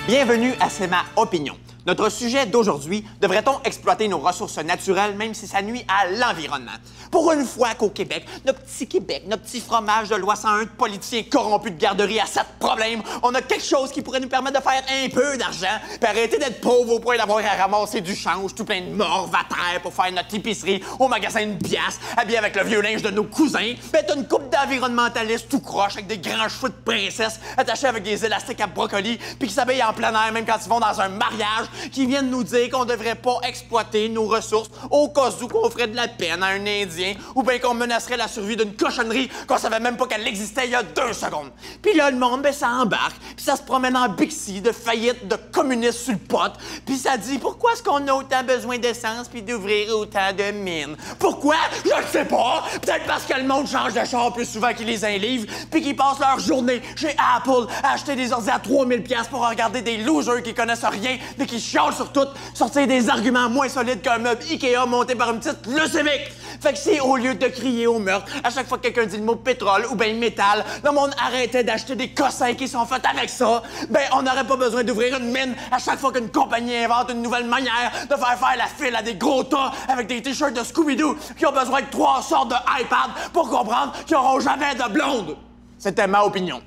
Bienvenue à C'est ma opinion. Notre sujet d'aujourd'hui, devrait-on exploiter nos ressources naturelles même si ça nuit à l'environnement? Pour une fois qu'au Québec, notre petit fromage de loi 101 de politiciens corrompus de garderie à 7 problèmes, on a quelque chose qui pourrait nous permettre de faire un peu d'argent puis arrêter d'être pauvres au point d'avoir à ramasser du change tout plein de morts à terre pour faire notre épicerie au magasin de pièces, habillé avec le vieux linge de nos cousins. Ben t'as une couple d'environnementalistes tout croche avec des grands cheveux de princesse attachés avec des élastiques à brocoli puis qui s'habillent en plein air même quand ils vont dans un mariage, qui viennent nous dire qu'on devrait pas exploiter nos ressources au cas où qu'on ferait de la peine à un Indien ou bien qu'on menacerait la survie d'une cochonnerie qu'on savait même pas qu'elle existait il y a 2 secondes. Puis là, le monde, ben, ça embarque, puis ça se promène en Bixi de faillite de communistes sur le pot, puis ça dit pourquoi est-ce qu'on a autant besoin d'essence puis d'ouvrir autant de mines? Pourquoi? Je ne sais pas! Peut-être parce que le monde change de char plus souvent qu'ils les enlivent, puis qu'ils passent leur journée chez Apple à acheter des ordi à 3000$ pour regarder des losers qui connaissent rien mais qui chialent sur tout, sortir des arguments moins solides qu'un meuble Ikea monté par une petite leucémique. Fait que si au lieu de crier au meurtre, à chaque fois que quelqu'un dit le mot pétrole ou bien métal, le monde arrêtait d'acheter des cossins qui sont faits avec ça, ben on n'aurait pas besoin d'ouvrir une mine à chaque fois qu'une compagnie invente une nouvelle manière de faire la file à des gros tas avec des t-shirts de Scooby-Doo qui ont besoin de 3 sortes de iPad pour comprendre qu'ils n'auront jamais de blonde. C'était ma opinion.